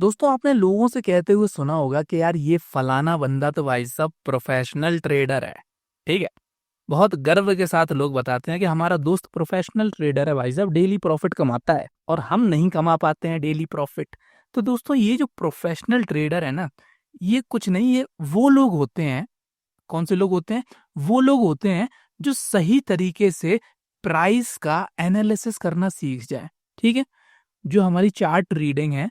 दोस्तों आपने लोगों से कहते हुए सुना होगा कि यार ये फलाना बंदा तो भाई साहब प्रोफेशनल ट्रेडर है। ठीक है। बहुत गर्व के साथ लोग बताते हैं कि हमारा दोस्त प्रोफेशनल ट्रेडर है भाई साहब, डेली प्रॉफिट कमाता है और हम नहीं कमा पाते हैं डेली प्रॉफिट। तो दोस्तों ये जो प्रोफेशनल ट्रेडर है ना, ये कुछ नहीं, ये वो लोग होते हैं। कौन से लोग होते हैं? वो लोग होते हैं जो सही तरीके से प्राइस का एनालिसिस करना सीख जाए। ठीक है। जो हमारी चार्ट रीडिंग है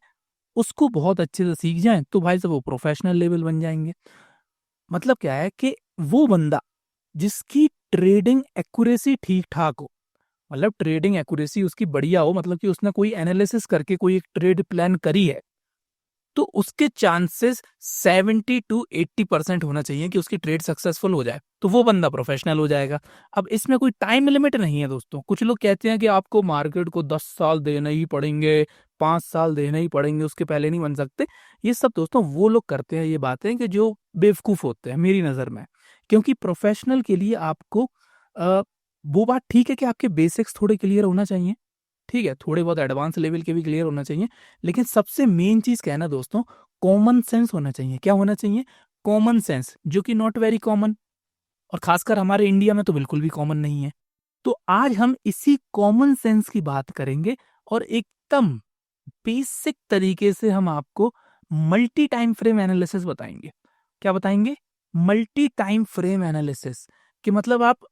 उसको बहुत अच्छे से सीख जाएँ, तो भाई साहब वो प्रोफ़ेशनल लेवल बन जाएँगे। मतलब क्या है कि वो बंदा जिसकी ट्रेडिंग एक्यूरेसी ठीक-ठाक हो, मतलब ट्रेडिंग एक्यूरेसी उसकी बढ़िया हो, मतलब कि उसने कोई एनालिसिस करके कोई एक ट्रेड प्लान करी है, तो उसके चांसेस 70 टू 80% होना चाहिए कि उसकी ट्रेड सक्सेसफुल हो जाए, तो वो बंदा प्रोफेशनल हो जाएगा। अब इसमें कोई टाइम लिमिट नहीं है दोस्तों। कुछ लोग कहते हैं कि आपको मार्केट को 10 साल देने ही पड़ेंगे, 5 साल देने ही पड़ेंगे, उसके पहले नहीं बन सकते। ये सब दोस्तों वो लोग करते हैं ये बातें कि जो बेवकूफ़ होते हैं मेरी नज़र में। क्योंकि प्रोफेशनल के लिए आपको अ, वो बात ठीक है कि आपके बेसिक्स थोड़े क्लियर होना चाहिए। ठीक है, थोड़े बहुत एडवांस लेवल के भी क्लियर होना चाहिए, लेकिन सबसे मेन चीज़ क्या है ना दोस्तों, कॉमन सेंस होना चाहिए। क्या होना चाहिए? कॉमन सेंस, जो कि नॉट वेरी कॉमन, और खासकर हमारे इंडिया में तो बिल्कुल भी कॉमन नहीं है। तो आज हम इसी कॉमन सेंस की बात करेंगे और एकदम बेसिक तरीके से हम आपको मल्टी टाइम फ्रेम एनालिसिस बताएँगे। क्या बताएँगे? मल्टी टाइम फ्रेम एनालिसिस, कि मतलब आप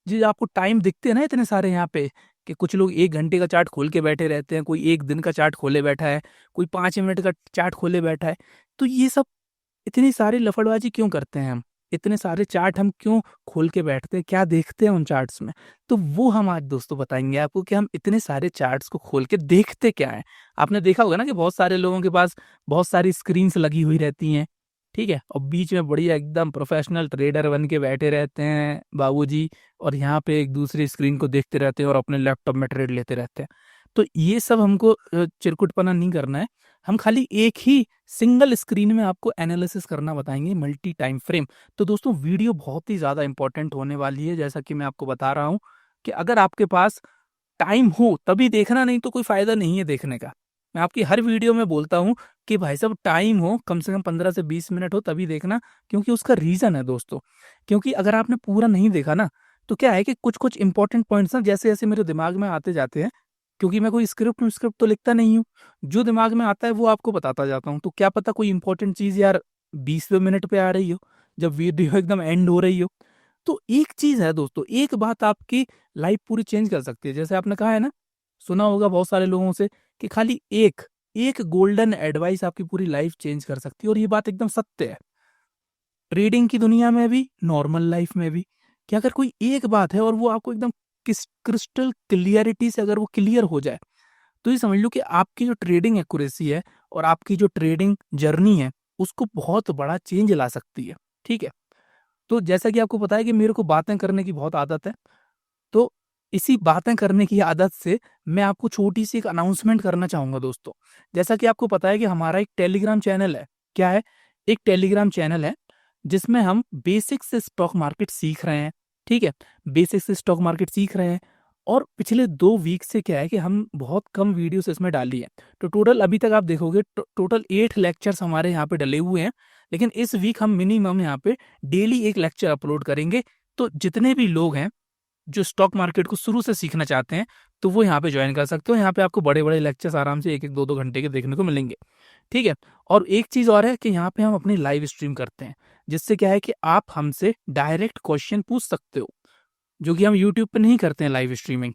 जो आपको टाइम दिखते हैं ना इतने सारे यहाँ पे, कि कुछ लोग 1 घंटे का चार्ट खोल के बैठे रहते हैं, कोई 1 दिन का चार्ट खोले बैठा है, कोई 5 मिनट का चार्ट खोले बैठा है। तो ये सब इतनी सारी लफड़बाजी क्यों करते हैं हम? इतने सारे चार्ट हम क्यों खोल के बैठते हैं? क्या देखते हैं उन चार्ट्स में? तो वो हम आज दोस्तों बताएँगे आपको कि हम इतने सारे चार्ट्स को खोल के देखते क्या हैं? आपने देखा होगा ना कि बहुत सारे लोगों के पास बहुत सारी स्क्रीन्स लगी हुई रहती हैं, ठीक है? और बीच में बढ़िया एकदम प्रोफेशनल ट्रेडर बन के बैठे रहते हैं बाबूजी, और यहाँ पे एक दूसरी स्क्रीन को देखते रहते हैं और अपने लैपटॉप में ट्रेड लेते रहते हैं। तो ये सब हमको चिरकुटपना नहीं करना है। हम खाली एक ही सिंगल स्क्रीन में आपको एनालिसिस करना बताएँगे, मल्टी टाइम फ्रेम। तो दोस्तों वीडियो बहुत ही ज़्यादा इम्पोर्टेंट होने वाली है, जैसा कि मैं आपको बता रहा हूँ कि अगर आपके पास टाइम हो तभी देखना, नहीं तो कोई फ़ायदा नहीं है देखने का। मैं आपकी हर वीडियो में बोलता हूँ कि भाई साहब टाइम हो, कम से कम 15 से 20 मिनट हो तभी देखना, क्योंकि उसका रीज़न है दोस्तों। क्योंकि अगर आपने पूरा नहीं देखा ना, तो क्या है कि कुछ-कुछ इम्पोर्टेंट पॉइंट्स ना जैसे-जैसे मेरे दिमाग में आते जाते हैं, क्योंकि मैं कोई स्क्रिप्ट तो लिखता नहीं हूँ। जो दिमाग में आता है वो आपको बताता जाता हूँ। तो क्या पता कोई इम्पोर्टेंट चीज़ यार 20वें मिनट पे आ रही हो, जब वीडियो एकदम एंड हो रही हो। तो एक चीज़ है दोस्तों, एक बात आपकी लाइफ़ पूरी चेंज कर सकती है। जैसे आपने कहा है ना, सुना होगा बहुत सारे लोगों से कि खाली एक गोल्डन एडवाइस आपकी पूरी लाइफ़ चेंज कर सकती है, और ये बात एकदम सत्य है। ट्रेडिंग की दुनिया में भी, नॉर्मल लाइफ़ में भी, कि अगर कोई एक बात है और वो आपको एकदम क्रिस्टल क्लियरिटी से अगर वो क्लियर हो जाए, तो ये समझ लो कि आपकी जो ट्रेडिंग एक्यूरेसी है और आपकी जो ट्रेडिंग जर्नी है, उसको बहुत बड़ा चेंज ला सकती है। ठीक है? तो जैसा कि आपको पता है कि मेरे को बातें करने की बहुत आदत है, तो इसी बातें करने की आदत से मैं आपको छोटी-सी एक अनाउंसमेंट करना चाहूँगा दोस्तों। जैसा कि आपको पता है कि हमारा एक टेलीग्राम चैनल है। क्या है? एक टेलीग्राम चैनल है, जिसमें हम बेसिक से स्टॉक मार्केट सीख रहे हैं, ठीक है? बेसिक से स्टॉक मार्केट सीख रहे हैं, और पिछले 2 वीक से क्या है कि हम बहुत कम वीडियोज़ इसमें डाली है। तो टोटल अभी तक आप देखोगे टोटल 8 लेक्चर्स हमारे यहाँ पे डले हुए हैं, लेकिन इस वीक हम मिनिमम यहाँ पे डेली 1 लेक्चर अपलोड करेंगे। तो जितने भी लोग हैं जो स्टॉक मार्केट को शुरू से सीखना चाहते हैं, तो वो यहाँ पे जॉइन कर सकते हो। यहाँ पे आपको बड़े-बड़े लेक्चर्स आराम से 1-1, 2-2 घंटे के देखने को मिलेंगे, ठीक है? और एक चीज़ और है कि यहाँ पे हम अपनी लाइव स्ट्रीम करते हैं, जिससे क्या है कि आप हमसे डायरेक्ट क्वेश्चन पूछ सकते हो, जो कि हम यूट्यूब पे नहीं करते हैं लाइव स्ट्रीमिंग।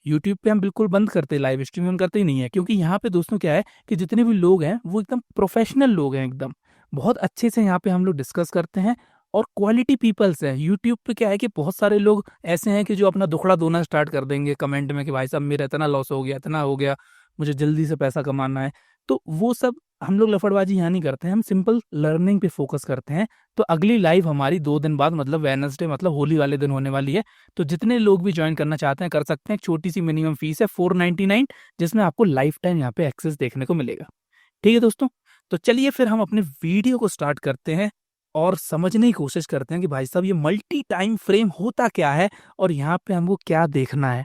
यूट्यूब पे हम बिल्कुल बंद करते हैं, लाइव स्ट्रीमिंग हम करते ही नहीं है, क्योंकि यहाँ पे दोस्तों क्या है कि जितने भी लोग हैं, वो एकदम प्रोफेशनल लोग हैं एकदम। बहुत अच्छे से यहाँ पे हम लोग डिस्कस करते हैं और क्वालिटी पीपल्स हैं। यूट्यूब पे क्या है कि बहुत सारे लोग ऐसे हैं कि जो अपना दुखड़ा रोना स्टार्ट कर देंगे कमेंट में कि भाई साहब मेरा इतना लॉस हो गया, इतना हो गया, मुझे जल्दी से पैसा कमाना है। तो वो सब हम लोग लफड़बाजी यहाँ नहीं करते हैं, हम सिंपल लर्निंग पे फ़ोकस करते हैं। तो अगली लाइव हमारी 2 दिन बाद, मतलब वेडनेसडे, मतलब होली वाले दिन होने वाली है। तो जितने लोग भी जॉइन करना चाहते हैं कर सकते हैं। एक छोटी-सी मिनिमम फीस है 499, जिसमें आपको लाइफ टाइम यहाँ पे एक्सेस देखने को मिलेगा। ठीक है दोस्तों? तो चलिए फिर हम अपने वीडियो को स्टार्ट करते हैं और समझने की कोशिश करते हैं कि भाई साहब ये मल्टी टाइम फ्रेम होता क्या है और यहाँ पे हमको क्या देखना है।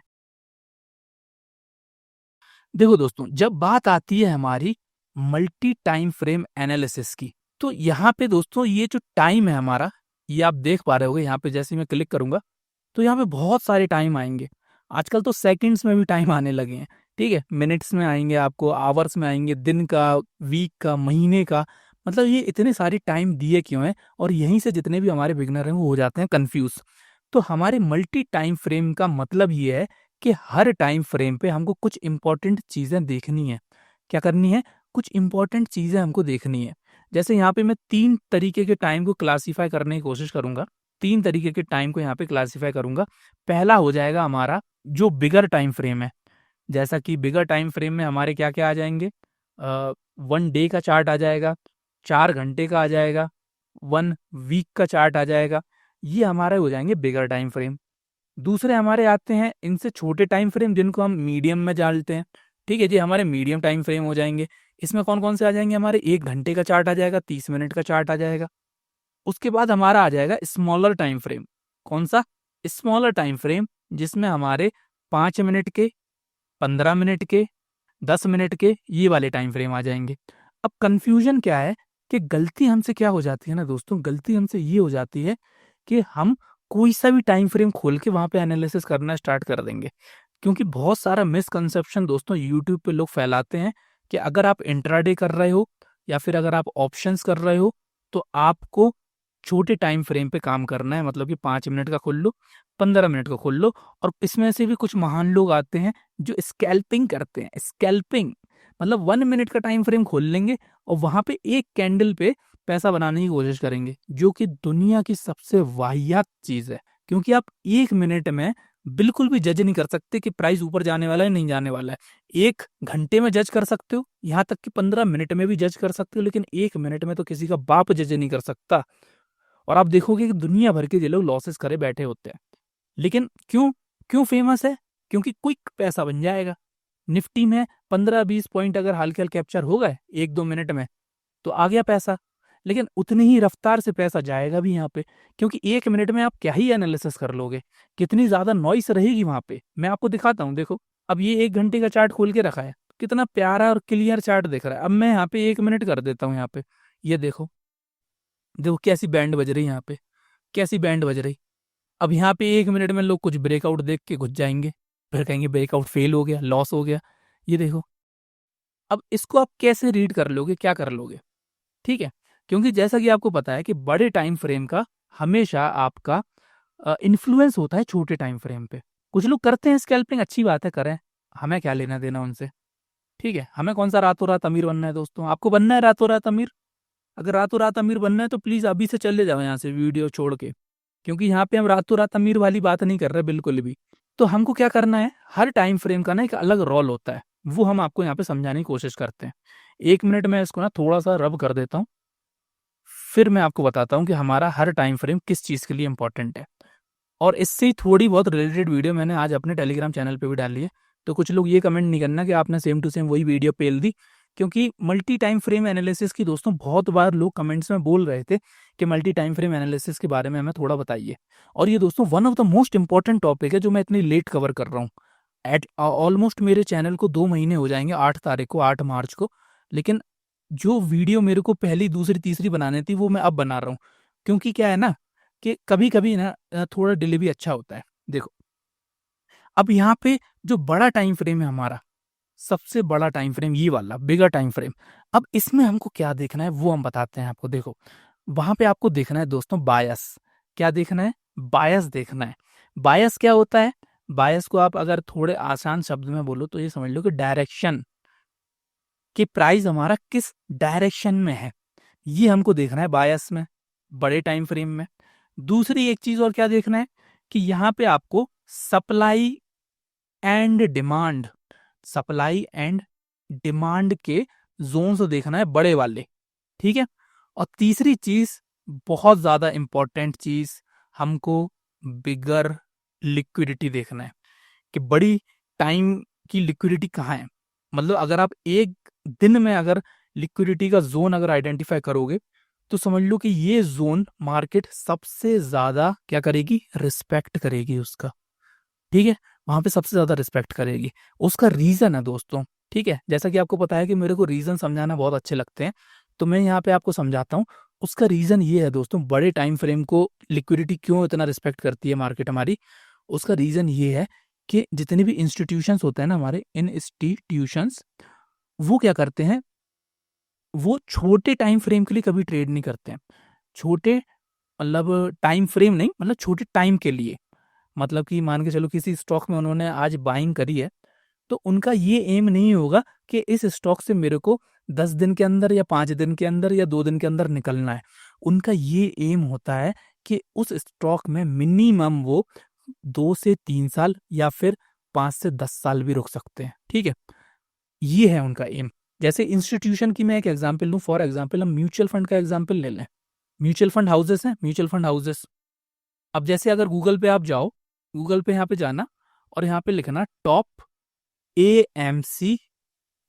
देखो दोस्तों, जब बात आती है हमारी मल्टी टाइम फ्रेम एनालिसिस की। तो यहाँ पे दोस्तों ये जो टाइम है हमारा, ये आप देख पा रहे होगे यहाँ पे, जैसे मैं क्लिक करूंगा तो यहाँ पे बहुत सारे टाइम आएंगे। आजकल तो सेकंड्स में भी टाइम आने लगे हैं, ठीक है, मिनट्स में आएंगे, आपको आवर्स में आएंगे, दिन का, वीक का, महीने का। मतलब ये इतने सारे टाइम दिए क्यों हैं, और यहीं से जितने भी हमारे बिगनर हैं वो हो जाते हैं कंफ्यूज। तो हमारे मल्टी टाइम फ्रेम का मतलब ये है कि हर टाइम फ्रेम पे हमको कुछ इंपॉर्टेंट चीजें देखनी है। क्या करनी है? कुछ इंपॉर्टेंट चीजें हमको देखनी है। जैसे यहाँ पे मैं 3 तरीके के टाइम को क्लासीफाई करने की कोशिश करूंगा। 3 तरीके के टाइम को यहाँ पे क्लासीफाई करूंगा। पहला हो जाएगा हमारा जो बिगर टाइम फ्रेम है। जैसा कि बिगर टाइम फ्रेम में हमारे क्या क्या आ जाएंगे, 1 डे का चार्ट आ जाएगा, 4 घंटे का आ जाएगा, 1 वीक का चार्ट आ जाएगा। ये हमारे हो जाएंगे बिगर टाइम फ्रेम। दूसरे हमारे आते हैं इनसे छोटे टाइम फ्रेम, जिनको हम मीडियम में डालते हैं। ठीक है जी, हमारे मीडियम टाइम फ्रेम हो जाएंगे। इसमें कौन कौन से आ जाएंगे? हमारे 1 घंटे का चार्ट आ जाएगा, 30 मिनट का चार्ट आ जाएगा। उसके बाद हमारा आ जाएगा स्मॉलर टाइम फ्रेम। कौन सा? स्मॉलर टाइम फ्रेम, जिसमें हमारे 5 मिनट के, 15 मिनट के, 10 मिनट के, ये वाले टाइम फ्रेम आ जाएंगे। अब कंफ्यूजन क्या है कि गलती हमसे क्या हो जाती है ना दोस्तों, गलती हमसे ये हो जाती है कि हम कोई सा भी टाइम फ्रेम खोल के वहां पे एनालिसिस करना स्टार्ट कर देंगे। क्योंकि बहुत सारा मिसकंसेप्शन दोस्तों यूट्यूब पे लोग फैलाते हैं कि अगर आप इंट्राडे कर रहे हो या फिर अगर आप ऑप्शंस कर रहे हो तो आपको छोटे टाइम फ्रेम पे काम करना है। मतलब कि 5 मिनट का खोल लो, 15 मिनट का खोल लो। और इसमें से भी कुछ महान लोग आते हैं जो स्कैल्पिंग करते हैं। स्कैल्पिंग मतलब 1 मिनट का टाइम फ्रेम खोल लेंगे और वहां पे एक कैंडल पे पैसा बनाने की कोशिश करेंगे, जो कि दुनिया की सबसे वाहियात चीज है। क्योंकि आप 1 मिनट में बिल्कुल भी जज नहीं कर सकते कि प्राइस ऊपर जाने वाला है नहीं जाने वाला है। 1 घंटे में जज कर सकते हो, यहाँ तक कि 15 मिनट में भी जज कर सकते हो, लेकिन 1 मिनट में तो किसी का बाप जज नहीं कर सकता। और आप देखोगे कि दुनिया भर के ये लोग लॉसेस करे बैठे होते हैं। लेकिन क्यों? क्यों फेमस है? क्योंकि क्विक पैसा बन जाएगा। निफ्टी में 15-20 पॉइंट अगर हाल कैप्चर हो गए 1-2 मिनट में तो आ गया पैसा। लेकिन उतनी ही रफ्तार से पैसा जाएगा भी यहाँ पे, क्योंकि 1 मिनट में आप क्या ही एनालिसिस कर लोगे, कितनी ज्यादा नॉइस रहेगी वहां पे। मैं आपको दिखाता हूँ, देखो अब ये 1 घंटे का चार्ट खोल के रखा है, कितना प्यारा और क्लियर चार्ट दिख रहा है। अब मैं यहाँ पे 1 मिनट कर देता हूँ। यहाँ पे ये देखो, देखो कैसी बैंड बज रही है यहाँ पे, कैसी बैंड बज रही। अब यहाँ पे 1 मिनट में लोग कुछ ब्रेकआउट देख के घुस जाएंगे, फिर कहेंगे ब्रेकआउट फेल हो गया, लॉस हो गया। ये देखो, अब इसको आप कैसे रीड कर लोगे, क्या कर लोगे? ठीक है, क्योंकि जैसा कि आपको पता है कि बड़े टाइम फ्रेम का हमेशा आपका इन्फ्लुएंस होता है छोटे टाइम फ्रेम पे। कुछ लोग करते हैं स्कैल्पिंग, अच्छी बात है, करें, हमें क्या लेना देना उनसे। ठीक है, हमें कौन सा रातों रात अमीर बनना है दोस्तों? आपको बनना है रातों रात अमीर? अगर रातों रात अमीर बनना है तो प्लीज अभी से चले जाओ यहाँ से वीडियो छोड़ के, क्योंकि यहाँ पे हम रातों रात अमीर वाली बात नहीं कर रहे बिल्कुल भी। तो हमको क्या करना है, हर टाइम फ्रेम का ना एक अलग रोल होता है, वो हम आपको यहाँ पे समझाने की कोशिश करते हैं। 1 मिनट में इसको ना थोड़ा सा रब कर देता हूँ, फिर मैं आपको बताता हूँ कि हमारा हर टाइम फ्रेम किस चीज़ के लिए इंपॉर्टेंट है। और इससे ही थोड़ी बहुत रिलेटेड वीडियो मैंने आज अपने टेलीग्राम चैनल पे भी डाली है। तो कुछ लोग ये कमेंट नहीं करना कि आपने सेम टू सेम वही वीडियो पेल दी, क्योंकि मल्टी टाइम फ्रेम एनालिसिस की दोस्तों बहुत बार लोग कमेंट्स में बोल रहे थे कि मल्टी टाइम फ्रेम एनालिसिस के बारे में हमें थोड़ा बताइए। और ये दोस्तों one of the most important topic है जो मैं इतनी लेट कवर कर रहा हूँ। एट ऑलमोस्ट मेरे चैनल को 2 महीने हो जाएंगे, 8 तारीख को, 8 मार्च को। लेकिन जो वीडियो मेरे को पहली, दूसरी, तीसरी बनानी थी वो मैं अब बना रहा हूँ। क्योंकि क्या है ना कि कभी कभी ना थोड़ा डिले भी अच्छा होता है। देखो, अब यहाँ पे जो बड़ा टाइम फ्रेम है हमारा, सबसे बड़ा टाइम फ्रेम ये वाला बिगर टाइम फ्रेम, अब इसमें हमको क्या देखना है वो हम बताते हैं आपको। देखो, वहां पे आपको देखना है दोस्तों बायस। क्या देखना है? बायस देखना है। बायस क्या होता है? बायस को आप अगर थोड़े आसान शब्द में बोलो तो ये समझ लो कि डायरेक्शन, कि प्राइस हमारा किस डायरेक्शन में है, ये हमको देखना है बायस में, बड़े टाइम फ्रेम में। दूसरी एक चीज और क्या देखना है कि यहाँ पे आपको supply and demand, supply and demand के जोन्स देखना है, बड़े वाले। ठीक है। और तीसरी चीज, बहुत ज्यादा इंपॉर्टेंट चीज, हमको बिगर लिक्विडिटी देखना है कि बड़ी टाइम की लिक्विडिटी कहाँ है। मतलब अगर आप एक दिन में अगर लिक्विडिटी का जोन अगर आइडेंटिफाई करोगे तो समझ लो कि ये जोन मार्केट सबसे ज्यादा क्या करेगी, रिस्पेक्ट करेगी उसका। ठीक है, वहां पे सबसे ज्यादा रिस्पेक्ट करेगी। उसका रीजन है दोस्तों ठीक है, जैसा कि आपको पता है कि मेरे को रीज़न समझाना बहुत अच्छे लगते हैं, तो मैं यहाँ पे आपको समझाता हूँ। उसका रीज़न ये है दोस्तों, बड़े टाइम फ्रेम को लिक्विडिटी क्यों इतना रिस्पेक्ट करती है मार्केट हमारी, उसका रीज़न ये है कि जितने भी इंस्टीट्यूशंस होते हैं ना हमारे, इंस्टीट्यूशंस, वो क्या करते हैं, वो छोटे टाइम फ्रेम के लिए कभी ट्रेड नहीं करते हैं। छोटे मतलब टाइम फ्रेम नहीं, मतलब छोटे टाइम के लिए। मतलब कि मान के चलो किसी स्टॉक में उन्होंने आज बाइंग करी है, तो उनका ये एम नहीं होगा कि इस स्टॉक से मेरे को 10 दिन के अंदर या 5 दिन के अंदर या 2 दिन के अंदर निकलना है। उनका ये एम होता है कि उस स्टॉक में मिनिमम वो 2 से 3 साल या फिर 5 से 10 साल भी रुक सकते हैं। ठीक है? ये है उनका एम। जैसे इंस्टीट्यूशन की मैं एक एग्जांपल लूँ, फॉर एग्जांपल हम म्यूचुअल फंड का एग्जांपल ले लें। म्यूचुअल फंड हाउसेस हैं, म्यूचुअल फंड हाउसेस। अब जैसे अगर गूगल पे आप जाओ, गूगल पे यहाँ पे जाना और यहाँ पे लिखना top AMC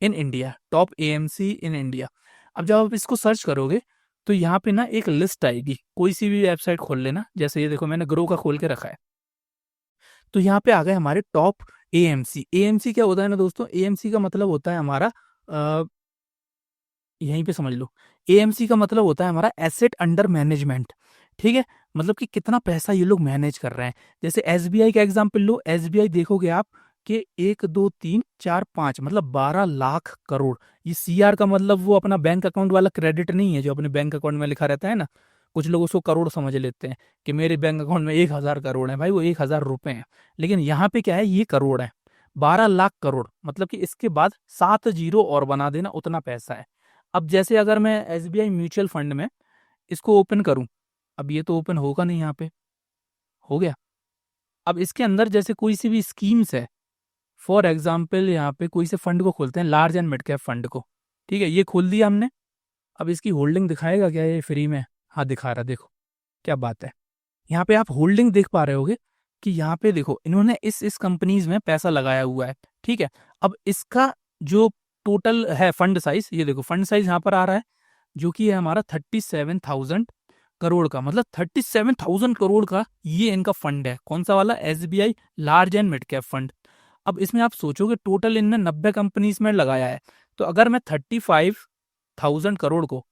in India, top AMC in India. अब जब आप इसको सर्च करोगे तो यहाँ पे ना एक लिस्ट आएगी, कोई सी भी वेबसाइट खोल लेना, जैसे ये देखो मैंने ग्रो का खोल के रखा है। तो यहाँ पे आ गए हमारे टॉप एएमसी। एएमसी क्या होता है ना दोस्तों, एएमसी का मतलब होता है हमारा यहीं पे समझ लो, एएमसी का मतलब होता है हमारा एसेट अंडर मैनेजमेंट। ठीक है, मतलब कि कितना पैसा ये लोग मैनेज कर रहे हैं। जैसे एसबीआई का एग्जांपल लो, एसबीआई देखोगे आप कि 1 2 3 4 5 मतलब 12 लाख करोड़। ये सीआर का मतलब वो अपना बैंक अकाउंट वाला क्रेडिट नहीं है जो अपने बैंक अकाउंट में लिखा रहता है ना, कुछ लोग उसको करोड़ समझ लेते हैं कि मेरे बैंक अकाउंट में 1,000 करोड़ है। भाई वो 1,000 रुपए हैं, लेकिन यहाँ पे क्या है, ये करोड़ है। 12 लाख करोड़ मतलब कि इसके बाद 7 जीरो और बना देना, उतना पैसा है। अब जैसे अगर मैं एसबीआई म्यूचुअल फंड में इसको ओपन करूं, अब ये तो ओपन होगा नहीं, यहाँ पे हो गया। अब इसके अंदर जैसे कोई सी भी स्कीम्स है, फॉर एग्जाम्पल यहाँ पे कोई से फंड को खोलते हैं, large and mid cap fund को। ठीक है, ये खोल दिया हमने। अब इसकी होल्डिंग दिखाएगा क्या ये फ्री में? हाँ दिखा रहा, देखो क्या बात है। यहाँ पे आप होल्डिंग देख पा रहे होगे कि यहाँ पे देखो इन्होंने इस कंपनीज में पैसा लगाया हुआ है। ठीक है, अब इसका जो टोटल है फंड साइज, ये देखो फंड साइज यहाँ पर आ रहा है, जो कि है हमारा 37,000 करोड़ का। मतलब 37,000 करोड़ का ये इनका फंड है। कौन सा वाला? SBI large and mid cap fund. अब इसमें आप सोचोगे टोटल इनने 90 कंपनीज में लगाया है, तो अगर मैं 35,000 करोड़ को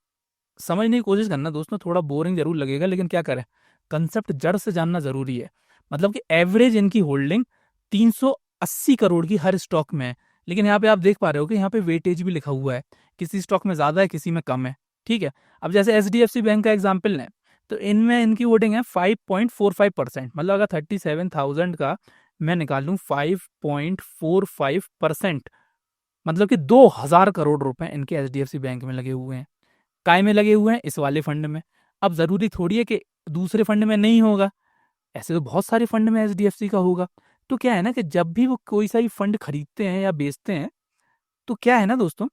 समझने की कोशिश करना दोस्तों, थोड़ा बोरिंग जरूर लगेगा, लेकिन क्या करें, कंसेप्ट जड़ से जानना जरूरी है। मतलब कि एवरेज इनकी होल्डिंग 380 करोड़ की हर स्टॉक में है। लेकिन यहाँ पे आप देख पा रहे हो कि यहाँ पे वेटेज भी लिखा हुआ है, किसी स्टॉक में ज्यादा है, किसी में कम है। ठीक है, अब जैसे एचडीएफसी बैंक का एग्जाम्पल लें, तो इनमें इनकी वोटिंग है 5.45%। मतलब अगर 37,000 का मैं निकाल लूँ 5.45%, मतलब कि 2,000 करोड़ रुपए इनके एचडीएफसी बैंक में लगे हुए हैं। काय में लगे हुए हैं? इस वाले फंड में। अब जरूरी थोड़ी है कि दूसरे फंड में नहीं होगा, ऐसे तो बहुत सारे फंड में एचडीएफसी का होगा। तो क्या है ना कि जब भी वो कोई सा भी फंड खरीदते हैं या बेचते हैं, तो क्या है ना दोस्तों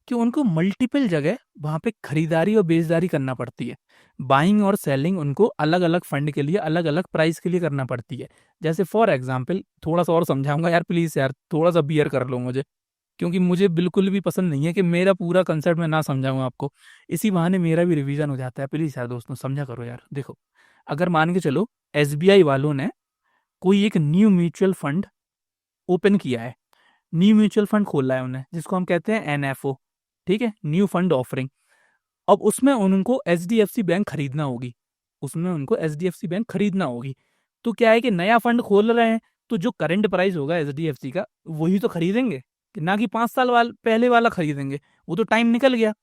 कि उनको मल्टीपल जगह वहां पे खरीदारी और बेचदारी करना पड़ती है। बाइंग और सेलिंग उनको अलग अलग फंड के लिए अलग अलग प्राइस के लिए करना पड़ती है। जैसे फॉर एग्जाम्पल, थोड़ा सा और समझाऊंगा यार, प्लीज यार थोड़ा सा बियर कर लो मुझे, क्योंकि मुझे बिल्कुल भी पसंद नहीं है कि मेरा पूरा कंसेप्ट मैं ना समझाऊं आपको। इसी बहाने मेरा भी रिवीजन हो जाता है। प्लीज यार दोस्तों समझा करो यार। देखो, अगर मान के चलो एसबीआई वालों ने कोई एक न्यू म्यूचुअल फंड ओपन किया है, न्यू म्यूचुअल फंड खोला है उन्हें, जिसको हम कहते हैं एनएफओ। ठीक है, न्यू फंड ऑफरिंग। अब उसमें उनको एचडीएफसी बैंक खरीदना होगी, उसमें उनको एचडीएफसी बैंक खरीदना होगी। तो क्या है कि नया फंड खोल रहे हैं, तो जो करंट प्राइस होगा एचडीएफसी का वही तो खरीदेंगे, कि ना कि 5 साल पहले वाला खरीदेंगे। वो तो टाइम निकल गया।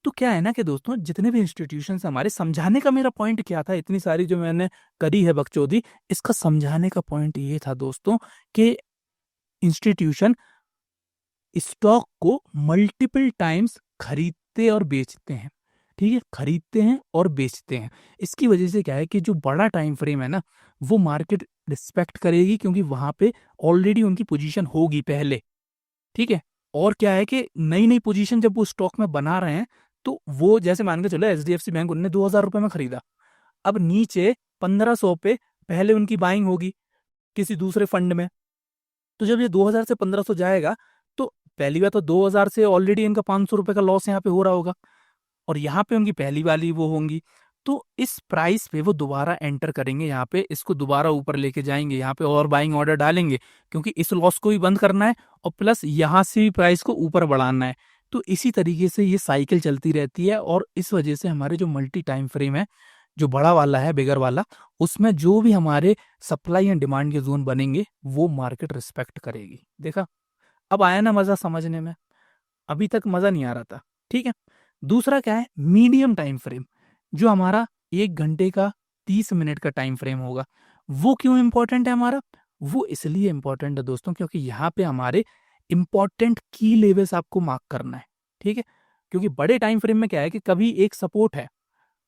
तो क्या है ना कि दोस्तों जितने भी इंस्टीट्यूशन हमारे, समझाने का मेरा पॉइंट क्या था, इतनी सारी जो मैंने करी है बकचोदी, इसका समझाने का पॉइंट ये था दोस्तों कि इंस्टीट्यूशन स्टॉक को मल्टीपल टाइम्स खरीदते और बेचते हैं। ठीक है, खरीदते हैं और बेचते हैं। इसकी वजह से क्या है कि जो बड़ा टाइम फ्रेम है ना, वो मार्केट रिस्पेक्ट करेगी, क्योंकि वहां पे ऑलरेडी उनकी पोजीशन होगी पहले। ठीक है, और क्या है कि नई नई पोजीशन जब वो स्टॉक में बना रहे हैं, तो वो जैसे मान के चलो एचडीएफसी बैंक उन्होंने 2,000 रुपए में खरीदा, अब नीचे 1,500 पे पहले उनकी बाइंग होगी किसी दूसरे फंड में। तो जब ये 2,000 से 1,500 जाएगा, तो पहली बात तो 2,000 से ऑलरेडी इनका 500 रुपए का लॉस यहाँ पे हो रहा होगा, और यहाँ पे उनकी पहली वाली वो होंगी। तो इस प्राइस पे वो दोबारा एंटर करेंगे, यहाँ पे इसको दोबारा ऊपर लेके जाएंगे, यहाँ पे और बाइंग ऑर्डर डालेंगे क्योंकि इस लॉस को भी बंद करना है और प्लस यहाँ से भी प्राइस को ऊपर बढ़ाना है। तो इसी तरीके से ये साइकिल चलती रहती है और इस वजह से हमारे जो मल्टी टाइम फ्रेम है, जो बड़ा वाला है, बिगर वाला, उसमें जो भी हमारे सप्लाई एंड डिमांड के जोन बनेंगे वो मार्केट रिस्पेक्ट करेगी। देखा, अब आया ना मजा समझने में? अभी तक मजा नहीं आ रहा था, ठीक है। दूसरा क्या है, मीडियम टाइम फ्रेम, जो हमारा 1 घंटे का 30 मिनट का टाइम फ्रेम होगा। वो क्यों इंपॉर्टेंट है हमारा? वो इसलिए इंपॉर्टेंट है दोस्तों क्योंकि यहाँ पे हमारे इंपॉर्टेंट की लेवल्स आपको मार्क करना है, ठीक है। क्योंकि बड़े टाइम फ्रेम में क्या है कि कभी एक सपोर्ट है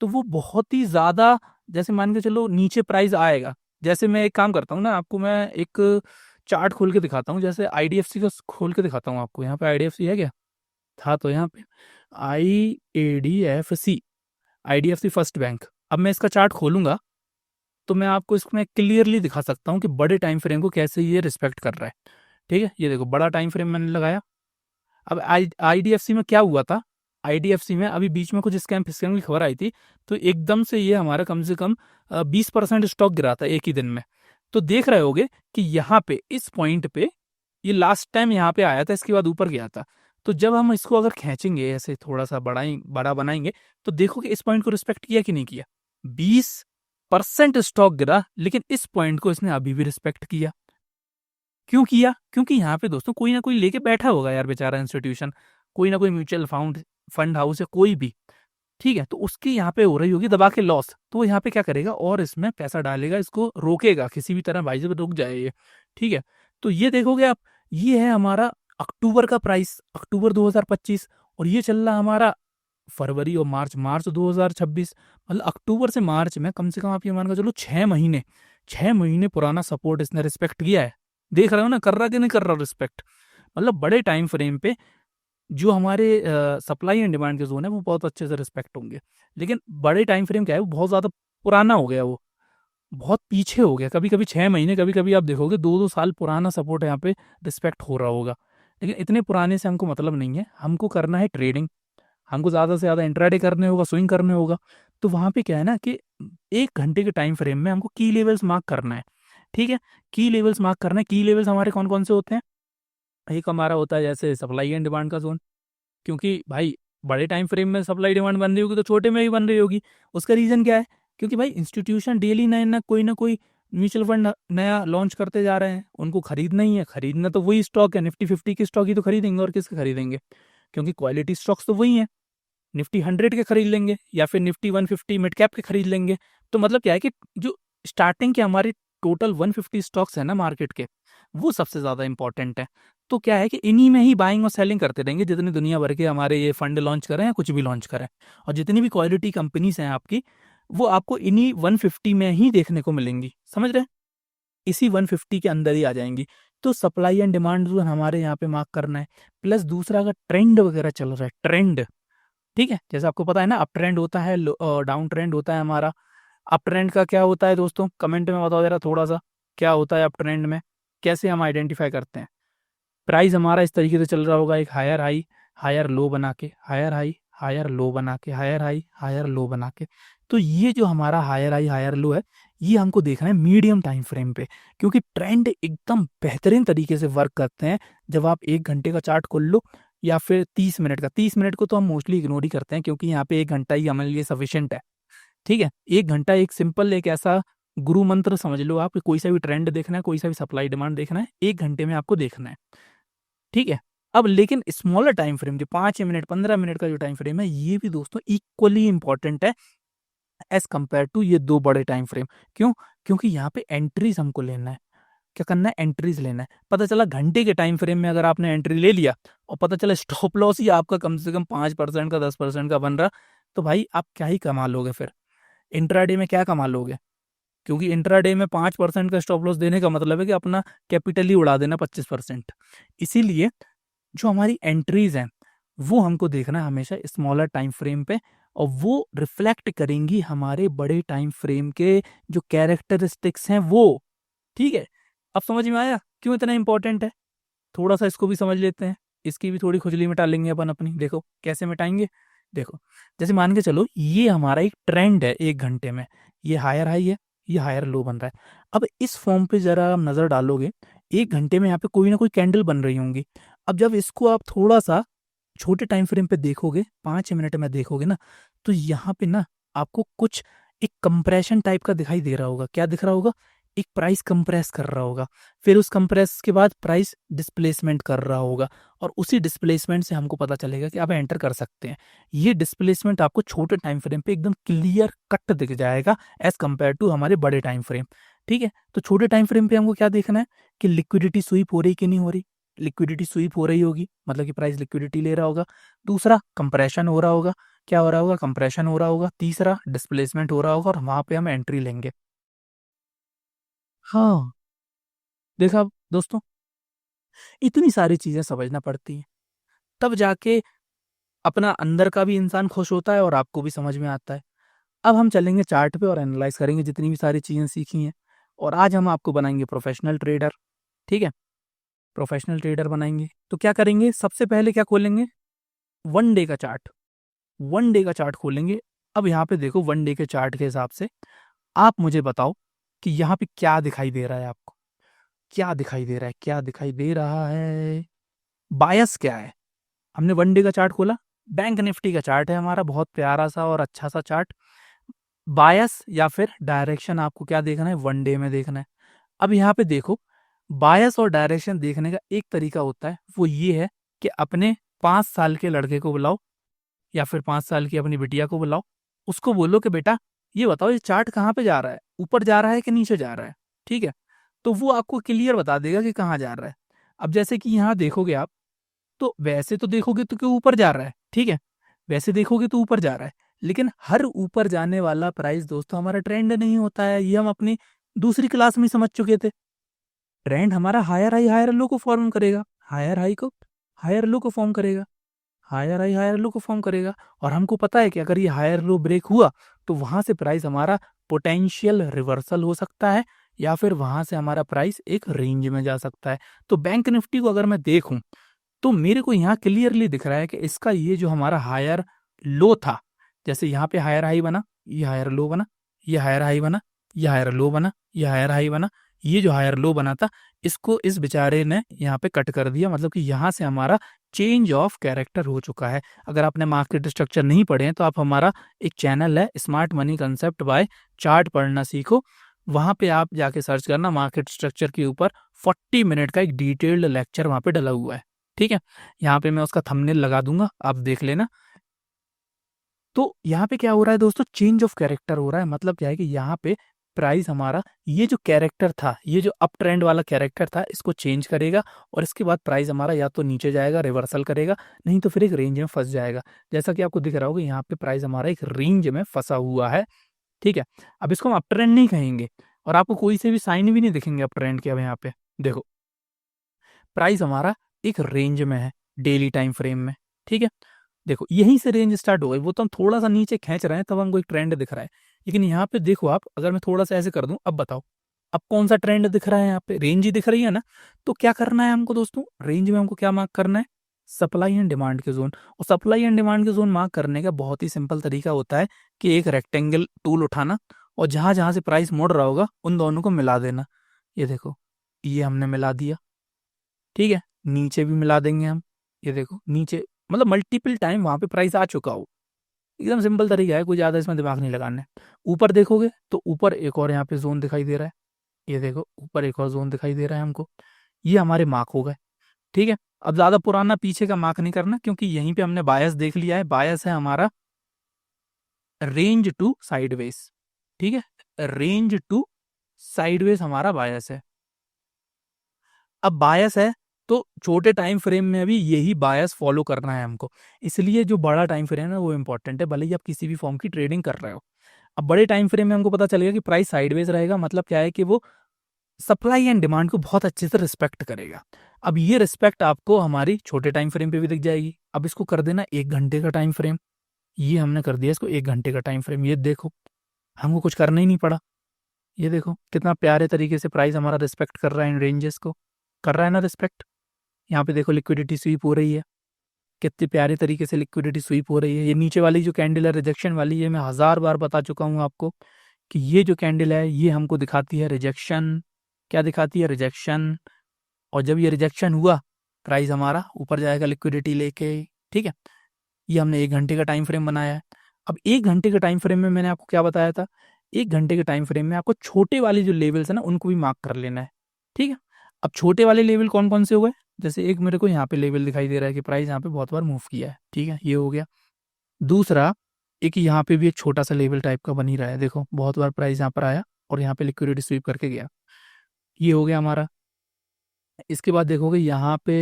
तो वो बहुत ही ज्यादा, जैसे मान के चलो नीचे प्राइस आएगा। जैसे मैं एक काम करता हूँ ना, आपको मैं एक चार्ट खोल के दिखाता हूँ, जैसे आईडीएफसी का खोल के दिखाता हूँ आपको। यहाँ पे आईडीएफसी है क्या? था तो यहाँ पे IADFC, आईडीएफसी फर्स्ट बैंक। अब मैं इसका चार्ट खोलूंगा तो मैं आपको इसमें क्लियरली दिखा सकता हूँ कि बड़े टाइम फ्रेम को कैसे ये रिस्पेक्ट कर रहा है, ठीक है। ये देखो, बड़ा टाइम फ्रेम मैंने लगाया। अब आईडीएफसी में क्या हुआ था, आईडीएफसी में अभी बीच में कुछ स्कैम फिस्कैम की खबर आई थी, तो एकदम से ये हमारा कम से कम 20% स्टॉक गिरा था एक ही दिन में। तो देख रहे होगे कि यहाँ पे इस पॉइंट पे ये लास्ट टाइम यहाँ पे आया था, इसके बाद ऊपर गया था। तो जब हम इसको अगर खींचेंगे ऐसे थोड़ा सा बड़ा बनाएंगे तो देखो कि इस पॉइंट को रिस्पेक्ट किया कि नहीं किया। 20% स्टॉक गिरा, लेकिन इस पॉइंट को इसने अभी भी रिस्पेक्ट किया। क्यों किया? क्योंकि यहाँ पे दोस्तों कोई ना कोई लेके बैठा होगा यार, बेचारा इंस्टीट्यूशन, कोई ना कोई म्यूचुअल फंड हाउस है, कोई भी, ठीक है। तो उसकी यहाँ पे हो रही होगी दबा के लॉस, तो वो यहाँ पे क्या करेगा और इसमें पैसा डालेगा, इसको रोकेगा किसी भी तरह, भाई जब रुक जाए ये, ठीक है। तो ये देखोगे आप, ये है हमारा अक्टूबर का प्राइस, अक्टूबर 2025, और ये चल रहा हमारा फरवरी और मार्च, मार्च 2026। मतलब अक्टूबर से मार्च में कम से कम आप ये मान के चलो 6 महीने, 6 महीने पुराना सपोर्ट इसने रिस्पेक्ट किया है। देख रहे हो ना, कर रहा कि नहीं कर रहा रिस्पेक्ट? मतलब बड़े टाइम फ्रेम पे जो हमारे सप्लाई एंड डिमांड के जोन है वो बहुत अच्छे से रिस्पेक्ट होंगे। लेकिन बड़े टाइम फ्रेम क्या है, वो बहुत ज़्यादा पुराना हो गया, वो बहुत पीछे हो गया। कभी कभी 6 महीने, कभी कभी आप देखोगे 2-2 साल पुराना सपोर्ट यहाँ पे रिस्पेक्ट हो रहा होगा। लेकिन इतने पुराने से हमको मतलब नहीं है, हमको करना है ट्रेडिंग, हमको ज़्यादा से ज़्यादा इंट्राडे करने होगा, स्विंग करने होगा। तो वहाँ पे क्या है ना कि 1 घंटे के टाइम फ्रेम में हमको की लेवल्स मार्क करना है, ठीक है। की लेवल्स मार्क करना है। की लेवल्स हमारे कौन कौन से होते हैं? एक हमारा होता है जैसे सप्लाई एंड डिमांड का जोन, क्योंकि भाई बड़े टाइम फ्रेम में सप्लाई डिमांड बन रही होगी तो छोटे में भी बन रही होगी। उसका रीज़न क्या है? क्योंकि भाई इंस्टीट्यूशन डेली नए ना कोई म्यूचुअल फंड नया लॉन्च करते जा रहे हैं, उनको खरीदना ही है। खरीदना तो वही स्टॉक है, निफ्टी 50 की स्टॉक ही तो खरीदेंगे, और किसके खरीदेंगे? क्योंकि क्वालिटी स्टॉक्स तो वही है। निफ्टी 100 के खरीद लेंगे या फिर निफ्टी 150 मिड कैप के खरीद लेंगे। तो मतलब क्या है कि जो स्टार्टिंग के हमारे टोटल 150 स्टॉक्स है ना मार्केट के, वो सबसे ज़्यादा इंपॉर्टेंट है। तो क्या है कि इन्हीं में ही बाइंग और सेलिंग करते रहेंगे, जितनी दुनिया भर के हमारे ये फंड लॉन्च करें या कुछ भी लॉन्च करें। और जितनी भी क्वालिटी कंपनीज हैं आपकी, वो आपको इन्हीं 150 में ही देखने को मिलेंगी, समझ रहे हैं? इसी 150 के अंदर ही आ जाएंगी। तो सप्लाई एंड डिमांड जो हमारे यहाँ पे मार्क करना है। प्लस दूसरा, अगर ट्रेंड वगैरह चल रहा है, ट्रेंड, ठीक है, जैसे आपको पता है ना, अप ट्रेंड होता है, डाउन ट्रेंड होता है हमारा। अप ट्रेंड का क्या होता है दोस्तों, कमेंट में बताओ जरा थोड़ा सा, क्या होता है अप ट्रेंड में, कैसे हम आइडेंटिफाई करते हैं? प्राइस हमारा इस तरीके से चल रहा होगा, एक हायर हाई, हायर लो बना के, हायर हाई, हायर लो बना के, हायर हाई, हायर लो बना के। तो ये जो हमारा हायर हाई हायर लो है, ये हमको देखना है मीडियम टाइम फ्रेम पे, क्योंकि ट्रेंड एकदम बेहतरीन तरीके से वर्क करते हैं जब आप 1 घंटे का चार्ट खोल लो या फिर 30 मिनट का। 30 मिनट को तो हम मोस्टली इग्नोर ही करते हैं क्योंकि यहाँ पे 1 घंटा ही हमारे लिए सफिशियंट है, ठीक है। 1 घंटा एक सिंपल, एक ऐसा गुरु मंत्र समझ लो आप कि कोई सा भी ट्रेंड देखना है, कोई सा भी सप्लाई डिमांड देखना है, 1 घंटे में आपको देखना है, ठीक है। अब लेकिन स्मॉलर टाइम फ्रेम जो 5 मिनट 15 मिनट का जो टाइम फ्रेम है, ये भी दोस्तों इक्वली इंपॉर्टेंट है एज कंपेयर टू ये दो बड़े टाइम फ्रेम। क्यों? क्योंकि यहाँ पे एंट्रीज हमको लेना है। क्या करना है? एंट्रीज लेना है। पता चला घंटे के टाइम फ्रेम में अगर आपने एंट्री ले लिया और पता चला स्टॉप लॉस ही आपका कम से कम 5% का 10% का बन रहा, तो भाई आप क्या ही कमा लोगे फिर? इंट्राडे में क्या कमा लोगे? क्योंकि इंट्राडे में 5% का स्टॉप लॉस देने का मतलब है कि अपना कैपिटल ही उड़ा देना 25%। इसीलिए जो हमारी एंट्रीज हैं वो हमको देखना है हमेशा स्मॉलर टाइम फ्रेम पे, और वो रिफ्लेक्ट करेंगी हमारे बड़े टाइम फ्रेम के जो कैरेक्टरिस्टिक्स हैं वो, ठीक है। अब समझ में आया क्यों इतना इंपॉर्टेंट है? थोड़ा सा इसको भी समझ लेते हैं, इसकी भी थोड़ी खुजली मिटा लेंगे अपन अपनी। देखो कैसे मिटाएंगे, देखो, जैसे मान के चलो ये हमारा एक ट्रेंड है 1 घंटे में, ये हायर हाई है, ये हायर लो बन रहा है। अब इस फॉर्म पे ज़रा आप नज़र डालोगे, 1 घंटे में यहाँ पे कोई ना कोई कैंडल बन रही होंगी। अब जब इसको आप थोड़ा-सा छोटे टाइम फ्रेम पे देखोगे, 5 मिनट में देखोगे ना, तो यहाँ पे ना आपको कुछ एक कंप्रेशन टाइप का दिखाई दे रहा होगा। क्या दिख रहा होगा? एक प्राइस कंप्रेस कर रहा होगा। फिर उस कंप्रेस के बाद प्राइस डिस्प्लेसमेंट कर रहा होगा और उसी डिस्प्लेसमेंट से हमको पता चलेगा कि आप एंटर कर सकते हैं। ये डिस्प्लेसमेंट आपको छोटे टाइम फ्रेम पे एकदम क्लियर कट दिख जाएगा एज़ कम्पेयर टू हमारे बड़े टाइम फ्रेम। ठीक है? तो छोटे टाइम फ्रेम पे हमको क्या देखना है कि लिक्विडिटी स्वीप हो रही कि नहीं हो रही? लिक्विडिटी स्वीप हो रही होगी, मतलब कि प्राइस लिक्विडिटी ले रहा होगा। दूसरा कंप्रेशन हो रहा होगा। क्या हो रहा होगा? कंप्रेशन हो रहा होगा। तीसरा डिस्प्लेसमेंट हो रहा होगा और वहाँ पे हम एंट्री लेंगे। हाँ, देखा दोस्तों, इतनी सारी चीज़ें समझना पड़ती हैं, तब जाके अपना अंदर का भी इंसान खुश होता है और आपको भी समझ में आता है। अब हम चलेंगे चार्ट पे और एनालाइज़ करेंगे जितनी भी सारी चीज़ें सीखी हैं और आज हम आपको बनाएँगे प्रोफ़ेशनल ट्रेडर, ठीक है? प्रोफ़ेशनल ट्रेडर बनाएँगे, तो क्या करेंगे? सबसे पहले क्या खोलेंगे? 1 डे का चार्ट। 1 डे का चार्ट खोलेंगे। अब यहाँ पे देखो 1 डे के चार्ट के हिसाब से आप मुझे बताओ कि यहाँ पे क्या दिखाई दे रहा है आपको? क्या दिखाई दे रहा है? क्या दिखाई दे रहा है? बायस क्या है? हमने 1 डे का चार्ट खोला, बैंक निफ्टी का चार्ट है हमारा, बहुत प्यारा-सा और अच्छा-सा चार्ट। बायस या फिर डायरेक्शन आपको क्या देखना है? 1 डे में देखना है। अब यहाँ पे देखो, बायस और डायरेक्शन देखने का एक तरीका होता है, वो ये है कि अपने 5 साल के लड़के को बुलाओ या फिर 5 साल की अपनी बिटिया को बुलाओ, उसको बोलो कि बेटा ये बताओ ये चार्ट कहाँ पे जा रहा है? ऊपर जा रहा है कि नीचे जा रहा है? ठीक है? तो वो आपको क्लियर बता देगा कि कहाँ जा रहा है। अब जैसे कि यहाँ देखोगे आप, तो वैसे तो देखोगे तो कि ऊपर जा रहा है, ठीक है? वैसे देखोगे तो ऊपर जा रहा है, लेकिन हर ऊपर जाने वाला प्राइस दोस्तों हमारा ट्रेंड नहीं होता है, ये हम अपनी दूसरी क्लास में ही समझ चुके थे। ट्रेंड हमारा हायर हाई, हायर लो को फ़ॉर्म करेगा, हायर हाई को, हायर लो को फ़ॉर्म करेगा। हायर हाई, हायर लो को फ़ॉर्म करेगा और हमको पता है कि अगर ये हायर लो ब्रेक हुआ, तो वहाँ से प्राइस हमारा पोटेंशियल रिवर्सल हो सकता है या फिर वहाँ से हमारा प्राइस एक रेंज में जा सकता है। तो बैंक निफ्टी को अगर मैं देखूँ, तो मेरे को यहाँ क्लियरली दिख रहा है कि इसका ये जो हमारा हायर लो था, जैसे यहाँ पे हायर हाई बना, ये हायर लो बना, ये हायर हाई बना, ये हायर लो बना, ये हायर हाई बना, ये जो हायर लो बना था, इसको इस बेचारे ने यहाँ पे कट कर दिया, मतलब कि यहाँ से हमारा चेंज ऑफ कैरेक्टर हो चुका है। अगर आपने मार्केट स्ट्रक्चर नहीं पढ़े हैं, तो आप हमारा एक चैनल है smart money concept by chart पढ़ना सीखो, वहाँ पे आप जाके सर्च करना मार्केट स्ट्रक्चर के ऊपर 40 मिनट का एक डिटेल्ड लेक्चर वहाँ पे डला हुआ है। ठीक है? यहाँ पे मैं उसका थंबनेल लगा दूँगा, आप देख लेना। तो यहाँ पे क्या हो रहा है दोस्तों, चेंज ऑफ कैरेक्टर हो रहा है, मतलब क्या है कि यहाँ पे प्राइस हमारा ये जो कैरेक्टर था, ये जो अप ट्रेंड वाला कैरेक्टर था, इसको चेंज करेगा और इसके बाद प्राइस हमारा या तो नीचे जाएगा, रिवर्सल करेगा, नहीं तो फिर एक रेंज में फँस जाएगा। जैसा कि आपको दिख रहा होगा यहाँ पे प्राइस हमारा एक रेंज में फँसा हुआ है, ठीक है? अब इसको हम अप ट्रेंड नहीं कहेंगे और आपको कोई से भी साइन भी नहीं दिखेंगे अप ट्रेंड के अब यहाँ पे। देखो, प्राइस हमारा एक रेंज में है, डेली टाइम फ्रेम में, ठीक है? देखो, यहीं से रेंज स्टार्ट हो गई, वो तो हम थोड़ा-सा नीचे खींच रहे हैं, तब हमको एक ट्रेंड दिख रहा है। लेकिन यहाँ पे देखो आप, अगर मैं थोड़ा-सा ऐसे कर दूँ, अब बताओ, अब कौन-सा ट्रेंड दिख रहा है यहाँ पे? रेंज ही दिख रही है ना? तो क्या करना है हमको दोस्तों? रेंज में हमको क्या मार्क करना है? सप्लाई एंड डिमांड के ज़ोन, और सप्लाई एंड डिमांड के ज़ोन मार्क करने का बहुत ही सिंपल तरीका होता है कि एक रेक्टेंगल टूल उठाना और जहाँ-जहाँ से प्राइस मुड़ रहा होगा, उन दोनों को मिला देना। ये देखो, ये हमने मिला दिया, ठीक है? नीचे भी मिला देंगे हम, ये देखो नीचे, मतलब मल्टीपल टाइम वहाँ पे प्राइस आ चुका हो। एकदम सिंपल तरीका है, कोई ज़्यादा इसमें दिमाग नहीं लगाना है। ऊपर देखोगे तो ऊपर एक और यहाँ पे ज़ोन दिखाई दे रहा है। ये देखो ऊपर एक और ज़ोन दिखाई दे रहा है हमको। ये हमारे मार्क हो गए, ठीक है? अब ज़्यादा पुराना पीछे का मार्क नहीं करना, क्योंकि यहीं पे हमने बायस देख लिया है। बायस है हमारा रेंज टू साइडवेज, ठीक है? रेंज टू साइडवेज हमारा बायस है। अब बायस है, तो छोटे टाइम फ्रेम में भी यही बायस फॉलो करना है हमको। इसलिए जो बड़ा टाइम फ्रेम है वो इम्पोर्टेंट है, भले ही आप किसी भी फॉर्म की ट्रेडिंग कर रहे हो। अब बड़े टाइम फ्रेम में हमको पता चलेगा कि प्राइस साइडवेज रहेगा, मतलब क्या है कि वो सप्लाई एंड डिमांड को बहुत अच्छे से रिस्पेक्ट करेगा। अब ये रिस्पेक्ट आपको हमारी छोटे टाइम फ्रेम पे भी दिख जाएगी। अब इसको कर देना 1 घंटे का टाइम फ्रेम। ये हमने कर दिया इसको 1 घंटे का टाइम फ्रेम। ये देखो, हमको कुछ करना ही नहीं पड़ा। ये देखो कितना प्यारे तरीके से प्राइस हमारा रिस्पेक्ट कर रहा है इन रेंजेस को। कर रहा है ना रिस्पेक्ट? यहाँ पे देखो लिक्विडिटी स्वीप हो रही है। कितनी प्यारे तरीके से लिक्विडिटी स्वीप हो रही है। ये नीचे वाली जो कैंडल है रिजेक्शन वाली, ये मैं 1000 बार बता चुका हूँ आपको कि ये जो कैंडल है ये हमको दिखाती है रिजेक्शन। क्या दिखाती है? रिजेक्शन। और जब ये रिजेक्शन हुआ प्राइस हमारा ऊपर जाएगा लिक्विडिटी लेके। ठीक है, ये हमने 1 घंटे का टाइम फ्रेम बनाया है। अब 1 घंटे के टाइम फ्रेम में मैंने आपको क्या बताया था? 1 घंटे के टाइम फ्रेम में आपको छोटे वाले जो लेवल्स है ना उनको भी मार्क कर लेना है। ठीक है, अब छोटे वाले लेवल कौन कौन से हो गए? जैसे एक मेरे को यहाँ पे लेवल दिखाई दे रहा है कि प्राइस यहाँ पे बहुत बार मूव किया है। ठीक है, ये हो गया। दूसरा, एक यहाँ पे भी एक छोटा सा लेवल टाइप का बन ही रहा है, देखो बहुत बार प्राइस यहाँ पर आया और यहाँ पे लिक्विडिटी स्वीप करके गया। ये हो गया हमारा। इसके बाद देखोगे यहाँ पे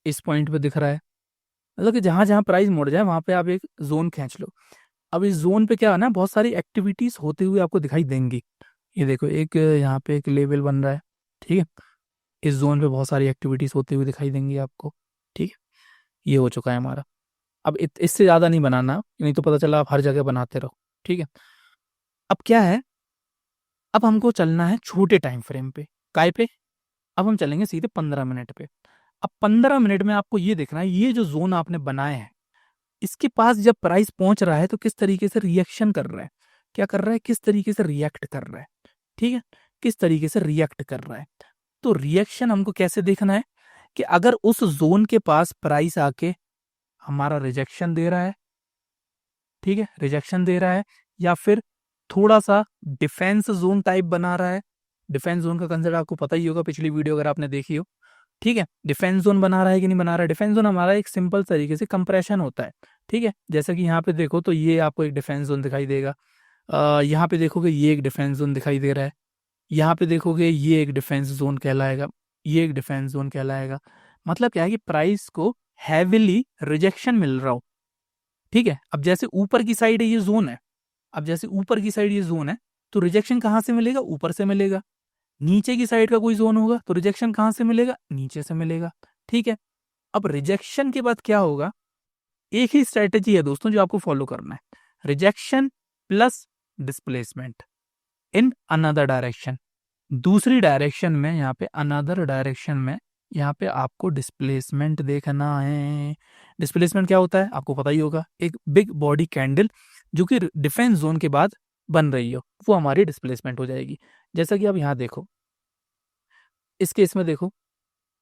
इस पॉइंट पे दिख रहा है, मतलब कि जहां जहां प्राइस मुड़ जाए वहां पे आप एक जोन खींच लो। अब इस जोन पे क्या है ना, बहुत सारी एक्टिविटीज होते हुए आपको दिखाई देंगी। ये देखो एक यहाँ पे एक लेवल बन रहा है। ठीक है, इस जोन पे बहुत सारी एक्टिविटीज होते हुए दिखाई देंगी आपको। ठीक है, ये हो चुका है हमारा। अब इससे ज्यादा नहीं बनाना, नहीं तो पता चला आप हर जगह बनाते रहो। ठीक है, अब क्या है, अब हमको चलना है छोटे टाइम फ्रेम पे। काय पे? अब हम चलेंगे सीधे 15 मिनट पे। अब 15 मिनट में आपको ये देखना है, ये जो जोन आपने बनाए हैं इसके पास जब प्राइस पहुंच रहा है तो किस तरीके से रिएक्शन कर रहा है, क्या कर रहा है, किस तरीके से रिएक्ट कर रहा है। ठीक है, किस तरीके से रिएक्ट कर रहा है। तो रिएक्शन हमको कैसे देखना है कि अगर उस जोन के पास प्राइस आके हमारा रिजेक्शन दे रहा है, ठीक है, रिजेक्शन दे रहा है, या फिर थोड़ा सा डिफेंस जोन टाइप बना रहा है। डिफेंस जोन का कंसेप्ट आपको पता ही होगा, पिछली वीडियो अगर आपने देखी हो। ठीक है, डिफेंस जोन बना रहा है कि नहीं बना रहा है? डिफेंस जोन हमारा एक सिंपल तरीके से कंप्रेशन होता है। ठीक है, जैसा कि यहाँ पे देखो तो ये आपको एक डिफेंस जोन दिखाई देगा। यहाँ पे देखोगे ये एक डिफेंस जोन दिखाई दे रहा है। यहाँ पे देखोगे ये एक डिफेंस जोन कहलाएगा, ये एक डिफेंस जोन कहलाएगा। मतलब क्या है कि प्राइस को हैविली रिजेक्शन मिल रहा हो। ठीक है, अब जैसे ऊपर की साइड है ये जोन है, अब जैसे ऊपर की साइड ये जोन है तो रिजेक्शन कहाँ से मिलेगा? ऊपर से मिलेगा। नीचे की साइड का कोई जोन होगा तो रिजेक्शन कहाँ से मिलेगा? नीचे से मिलेगा। ठीक है, अब रिजेक्शन के बाद क्या होगा? एक ही स्ट्रेटेजी है दोस्तों जो आपको फॉलो करना है, rejection plus displacement in another direction. दूसरी डायरेक्शन में यहाँ पे अनदर डायरेक्शन में यहाँ पे आपको डिस्प्लेसमेंट देखना है। डिस्प्लेसमेंट क्या होता है आपको पता ही होगा, एक बिग बॉडी कैंडल जो कि डिफेंस जोन के बाद बन रही हो वो हमारी डिस्प्लेसमेंट हो जाएगी। जैसा कि आप यहाँ देखो, इस केस में देखो,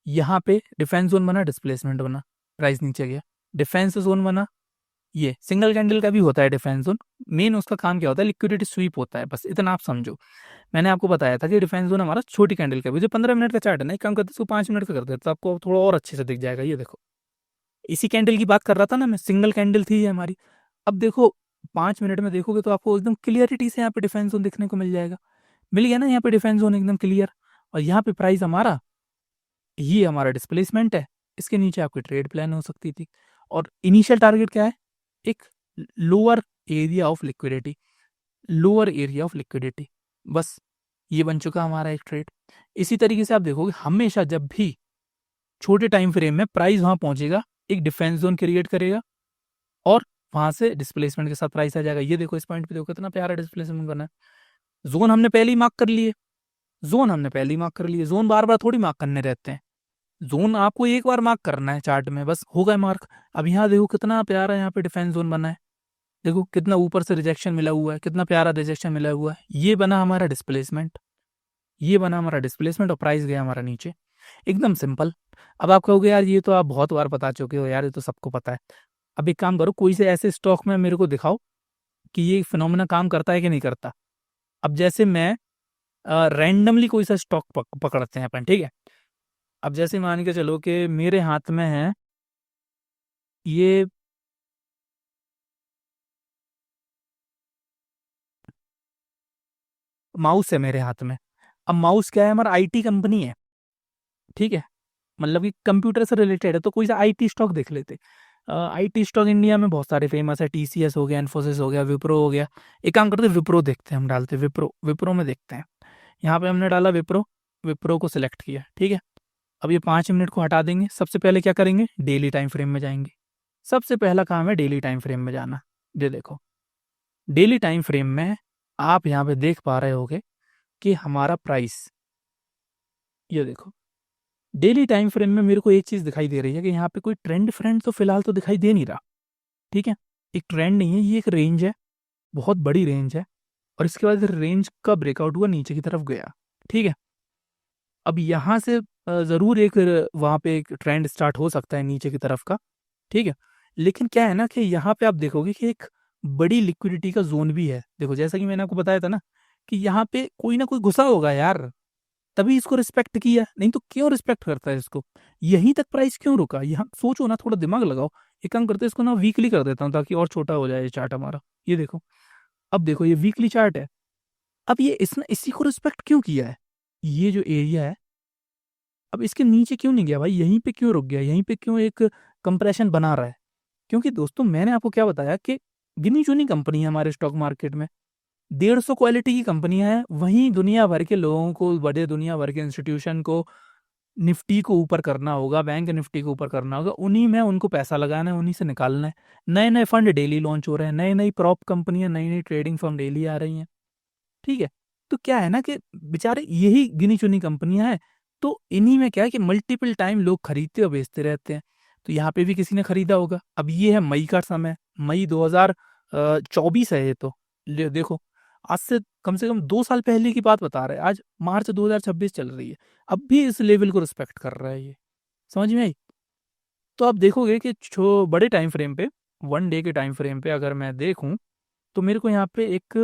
यहाँ पे डिफेंस जोन बना, डिस्प्लेसमेंट बना, प्राइस नीचे गया। डिफेंस जोन बना, ये सिंगल कैंडल का भी होता है डिफेंस जोन। मेन उसका काम क्या होता है? लिक्विडिटी स्वीप होता है, बस इतना आप समझो। मैंने आपको बताया था कि डिफेंस जोन हमारा छोटी कैंडल का भी, जो 15 मिनट का चार्ट है ना, एक काम करते इसको 5 मिनट का कर देते तो आपको थोड़ा और अच्छे से दिख जाएगा। ये देखो, इसी कैंडल की बात कर रहा था ना मैं, सिंगल कैंडल थी ये हमारी। अब देखो 5 मिनट में देखोगे तो आपको एकदम क्लियरिटी से यहाँ पे डिफेंस जोन देखने को मिल जाएगा। मिल गया ना यहाँ पे डिफेंस जोन एकदम क्लियर। और यहाँ पे प्राइस हमारा, ये हमारा डिस्प्लेसमेंट है, इसके नीचे आपकी ट्रेड प्लान हो सकती थी। और इनिशियल टारगेट क्या है? एक lower area of liquidity, lower area of liquidity, बस ये बन चुका हमारा एक ट्रेड। इसी तरीके से आप देखोगे हमेशा जब भी छोटे टाइम फ्रेम में प्राइस वहां पहुंचेगा एक डिफेंस जोन क्रिएट करेगा और वहां से डिस्प्लेसमेंट के साथ प्राइस आ जाएगा। ये देखो इस पॉइंट पे देखो कितना प्यारा डिस्प्लेसमेंट बना है। जोन हमने पहले ही मार्क कर लिए, जोन हमने पहले ही मार्क कर लिए, जोन बार बार थोड़ी मार्क करने रहते हैं। जोन आपको एक बार मार्क करना है चार्ट में, बस हो गया मार्क। अब यहाँ देखो कितना प्यारा यहाँ पे डिफेंस जोन बना है, देखो कितना ऊपर से रिजेक्शन मिला हुआ है, कितना प्यारा रिजेक्शन मिला हुआ है। ये बना हमारा डिस्प्लेसमेंट, ये बना हमारा डिस्प्लेसमेंट और प्राइस गया हमारा नीचे। एकदम सिंपल। अब आप कहोगे यार ये तो आप बहुत बार बता चुके हो यार, ये तो सबको पता है। अब एक काम करो, कोई से ऐसे स्टॉक में मेरे को दिखाओ कि ये फिनोमेना काम करता है कि नहीं करता। अब जैसे मैं रैंडमली कोई सा स्टॉक पकड़ते हैं अपन, ठीक है। अब जैसे मान के चलो कि मेरे हाथ में है ये माउस है मेरे हाथ में। अब माउस क्या है? हमारा आईटी कंपनी है, ठीक है, मतलब कि कंप्यूटर से रिलेटेड है, तो कोई सा आईटी स्टॉक देख लेते। आईटी स्टॉक इंडिया में बहुत सारे फेमस है, टीसीएस हो गया, इन्फोसिस हो गया, विप्रो हो गया। एक काम करते विप्रो देखते हैं, हम डालते विप्रो, विप्रो में देखते हैं। यहाँ पे हमने डाला विप्रो, विप्रो को सिलेक्ट किया, ठीक है। अब ये 5 मिनट को हटा देंगे। सबसे पहले क्या करेंगे? डेली टाइम फ्रेम में जाएंगे। सबसे पहला काम है डेली टाइम फ्रेम में जाना। ये देखो डेली टाइम फ्रेम में आप यहाँ पे देख पा रहे होगे कि हमारा प्राइस, ये देखो डेली टाइम फ्रेम में मेरे को एक चीज दिखाई दे रही है कि यहाँ पे कोई ट्रेंड फ्रेंड तो फिलहाल तो दिखाई दे नहीं रहा। ठीक है, एक ट्रेंड नहीं है, ये एक रेंज है, बहुत बड़ी रेंज है। और इसके बाद रेंज का ब्रेकआउट हुआ, नीचे की तरफ गया। ठीक है, अब यहाँ से जरूर एक वहाँ पे एक ट्रेंड स्टार्ट हो सकता है नीचे की तरफ का। ठीक है, लेकिन क्या है ना कि यहाँ पे आप देखोगे कि एक बड़ी लिक्विडिटी का जोन भी है। देखो जैसा कि मैंने आपको बताया था ना कि यहाँ पे कोई ना कोई घुसा होगा यार, तभी इसको रिस्पेक्ट किया, नहीं तो क्यों रिस्पेक्ट करता है इसको। यहीं तक प्राइस क्यों रुका, यहाँ सोचो ना, थोड़ा दिमाग लगाओ। एक काम करते हैं, इसको ना वीकली कर देता हूँ ताकि और छोटा हो जाए ये चार्ट हमारा। ये देखो, अब देखो ये वीकली चार्ट है। अब ये इसने इसी को रिस्पेक्ट क्यों किया है, ये जो एरिया है, अब इसके नीचे क्यों नहीं गया भाई, यहीं पे क्यों रुक गया, यहीं पे क्यों एक कंप्रेशन बना रहा है। क्योंकि दोस्तों मैंने आपको क्या बताया कि गिनी चुनी कंपनी है हमारे स्टॉक मार्केट में, 150 क्वालिटी की कंपनियां हैं, वहीं दुनिया भर के लोगों को, बड़े दुनिया भर के इंस्टीट्यूशन को निफ्टी को ऊपर करना होगा, बैंक निफ्टी को ऊपर करना होगा, उन्हीं में उनको पैसा लगाना है, उन्हीं से निकालना है। नए नए फंड डेली लॉन्च हो रहे हैं, नई नई प्रॉप कंपनियां, नई नई ट्रेडिंग फर्म डेली आ रही हैं। ठीक है, तो क्या है ना कि बेचारे यही गिनी चुनी कंपनियां हैं, तो इन्हीं में क्या है कि मल्टीपल टाइम लोग खरीदते और बेचते रहते हैं। तो यहाँ पे भी किसी ने खरीदा होगा। अब ये है मई का समय, मई 2024 है ये तो। देखो, आज से कम 2 साल पहले की बात बता रहे हैं, आज मार्च 2026 चल रही है, अब भी इस लेवल को रिस्पेक्ट कर रहा है ये। समझ में आई? तो आप देखोगे कि बड़े टाइम फ्रेम पे, 1 डे के टाइम फ्रेम पे अगर मैं देखूं, तो मेरे को यहाँ पे एक,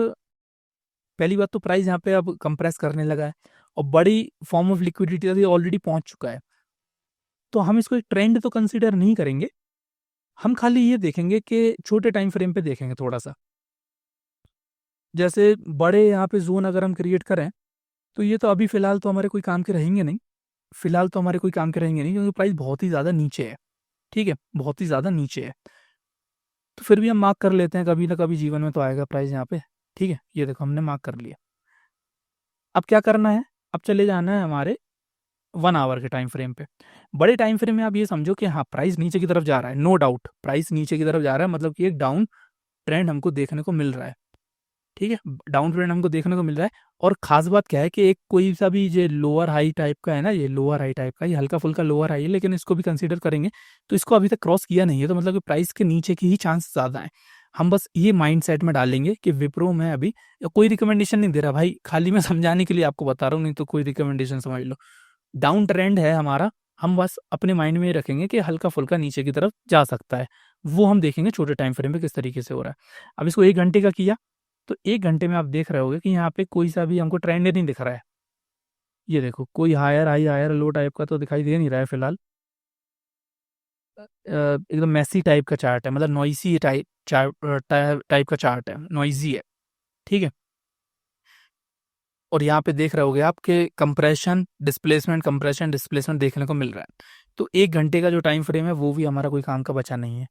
पहली बात तो प्राइस यहाँ पे अब कंप्रेस करने लगा है, और बड़ी फॉर्म ऑफ लिक्विडिटी ऑलरेडी पहुंच चुका है। तो हम इसको एक ट्रेंड तो कंसीडर नहीं करेंगे, हम खाली ये देखेंगे कि छोटे टाइम फ्रेम पे देखेंगे थोड़ा सा। जैसे बड़े यहाँ पे जोन अगर हम क्रिएट करें, तो ये तो अभी फिलहाल तो हमारे कोई काम के रहेंगे नहीं, फिलहाल तो हमारे कोई काम के रहेंगे नहीं, क्योंकि प्राइस बहुत ही ज़्यादा नीचे है। ठीक है, बहुत ही ज़्यादा नीचे है, तो फिर भी हम मार्क कर लेते हैं, कभी ना कभी जीवन में तो आएगा प्राइस यहाँ पे। ठीक है, ये देखो हमने मार्क कर लिया। अब क्या करना है, अब चले जाना है हमारे 1 आवर के टाइम फ्रेम पे। बड़े टाइम फ्रेम में आप ये समझो कि हाँ प्राइस नीचे की तरफ जा रहा है, नो डाउट प्राइस नीचे की तरफ जा रहा है, मतलब कि एक डाउन ट्रेंड हमको देखने को मिल रहा है। ठीक है, डाउन ट्रेंड हमको देखने को मिल रहा है। और खास बात क्या है कि एक कोई सा भी ये लोअर हाई टाइप का है ना, ये लोअर हाई टाइप का, ये हल्का फुल्का लोअर हाई है, लेकिन इसको भी कंसीडर करेंगे, तो इसको अभी तक क्रॉस किया नहीं है, तो मतलब कि प्राइस के नीचे की ही चांस ज्यादा है। हम बस ये माइंड सेट में डालेंगे कि विप्रो में अभी, कोई रिकमेंडेशन नहीं दे रहा भाई, खाली मैं समझाने के लिए आपको बता रहा हूँ, नहीं तो कोई रिकमेंडेशन समझ लो। डाउन ट्रेंड है हमारा, हम बस अपने माइंड में रखेंगे कि हल्का फुल्का नीचे की तरफ जा सकता है, वो हम देखेंगे छोटे टाइम फ्रेम में किस तरीके से हो रहा है। अब इसको 1 घंटे का किया, तो 1 घंटे में आप देख रहे होगे कि यहाँ पे कोई सा भी हमको ट्रेंड नहीं दिख रहा है। ये देखो, कोई higher high higher low type का तो दिखाई दे नहीं रहा है फिलहाल। एकदम मैसी टाइप का चार्ट है, मतलब नॉइसी टाइप का चार्ट है, नॉइजी है। ठीक है, और यहाँ पे देख रहे होगे आप कि कंप्रेशन डिस्प्लेसमेंट देखने को मिल रहा है। तो 1 घंटे का जो टाइम फ्रेम है वो भी हमारा कोई काम का बचा नहीं है।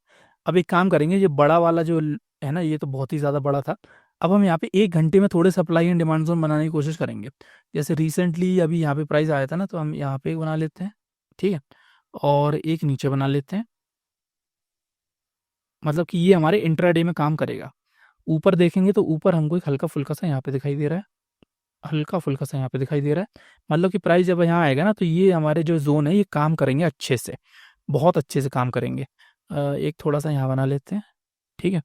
अब एक काम करेंगे, ये बड़ा वाला जो है ना, ये तो बहुत ही ज़्यादा बड़ा था। अब हम यहाँ पे 1 घंटे में थोड़े सप्लाई एंड डिमांड जोन बनाने की कोशिश करेंगे। जैसे रिसेंटली अभी यहाँ पे प्राइस आया था ना, तो हम यहाँ पे एक बना लेते हैं। ठीक है, और एक नीचे बना लेते हैं, मतलब कि ये हमारे इंट्राडे में काम करेगा। ऊपर देखेंगे तो ऊपर हमको एक हल्का फुल्का सा यहाँ पे दिखाई दे रहा है, हल्का फुल्का सा यहाँ पे दिखाई दे रहा है। मतलब कि प्राइस जब यहाँ आएगा ना, तो ये हमारे जो जोन है ये काम करेंगे अच्छे से, बहुत अच्छे से काम करेंगे। एक थोड़ा सा यहाँ बना लेते हैं। ठीक है,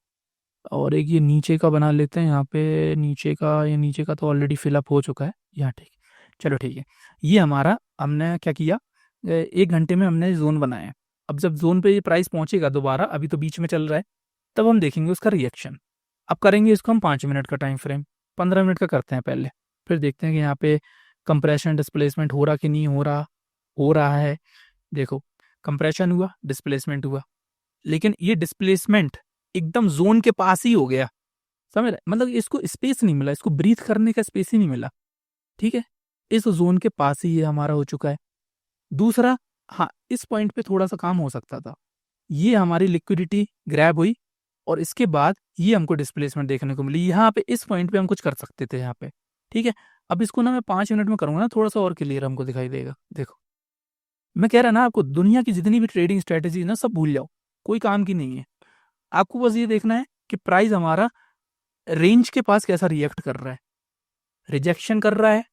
और एक ये नीचे का बना लेते हैं, यहाँ पे नीचे का, ये नीचे का तो ऑलरेडी फिलअप हो चुका है यहाँ। ठीक है, चलो ठीक है, ये हमारा हमने क्या किया, 1 घंटे में हमने जोन बनाया। अब जब जोन पे ये प्राइस पहुंचेगा दोबारा, अभी तो बीच में चल रहा है, तब हम देखेंगे उसका रिएक्शन। अब करेंगे इसको हम 5 मिनट का टाइम फ्रेम, 15 मिनट का करते हैं पहले, फिर देखते हैं कि यहाँ पे कंप्रेशन डिस्प्लेसमेंट हो रहा कि नहीं हो रहा। हो रहा है, देखो कंप्रेशन हुआ, डिस्प्लेसमेंट हुआ, लेकिन ये डिस्प्लेसमेंट एकदम जोन के पास ही हो गया। समझ रहे, मतलब इसको स्पेस नहीं मिला, इसको ब्रीथ करने का स्पेस ही नहीं मिला। ठीक है, इस जोन के पास ही ये हमारा हो चुका है। दूसरा, हाँ इस पॉइंट पे थोड़ा सा काम हो सकता था, ये हमारी लिक्विडिटी ग्रैब हुई, और इसके बाद ये हमको डिस्प्लेसमेंट देखने को मिली यहाँ पे, इस पॉइंट पे हम कुछ कर सकते थे यहाँ पे। ठीक है, अब इसको ना मैं 5 मिनट में करूंगा ना, थोड़ा सा और क्लियर हमको दिखाई देगा। देखो, मैं कह रहा ना आपको, दुनिया की जितनी भी ट्रेडिंग स्ट्रेटेजी ना सब भूल जाओ, कोई काम की नहीं है। आपको बस ये देखना है कि प्राइस हमारा रेंज के पास कैसा रिएक्ट कर रहा है, रिजेक्शन कर रहा है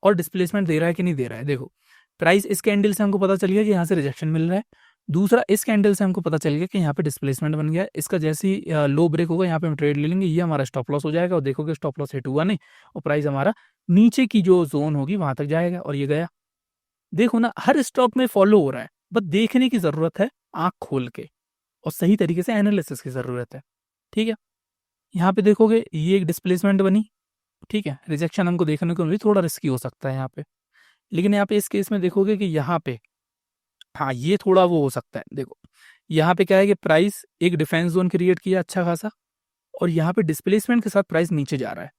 और डिस्प्लेसमेंट दे रहा है कि नहीं दे रहा है। देखो प्राइस इस कैंडल से हमको पता चल गया कि यहाँ से रिजेक्शन मिल रहा है। दूसरा, इस कैंडल से हमको पता चल गया कि यहाँ पे डिस्प्लेसमेंट बन गया। इसका जैसे ही लो ब्रेक होगा यहाँ पे हम ट्रेड ले लेंगे, ये हमारा स्टॉप लॉस हो जाएगा और देखोगे स्टॉप लॉस हिट हुआ नहीं और प्राइस हमारा नीचे की जो जोन होगी वहां तक जाएगा और ये गया। देखो ना, हर स्टॉक में फॉलो हो रहा है, बस देखने की जरूरत है आंख खोल के और सही तरीके से एनालिसिस की जरूरत है। ठीक है, यहाँ पे देखोगे ये एक डिस्प्लेसमेंट बनी, ठीक है, रिजेक्शन हमको देखने को मिली, थोड़ा रिस्की हो सकता है यहाँ पे, लेकिन यहाँ पे इस केस में देखोगे कि यहाँ पे हाँ ये थोड़ा वो हो सकता है। देखो यहाँ पे क्या है कि प्राइस एक डिफेंस जोन क्रिएट किया अच्छा खासा और यहाँ पे डिस्प्लेसमेंट के साथ प्राइस नीचे जा रहा है,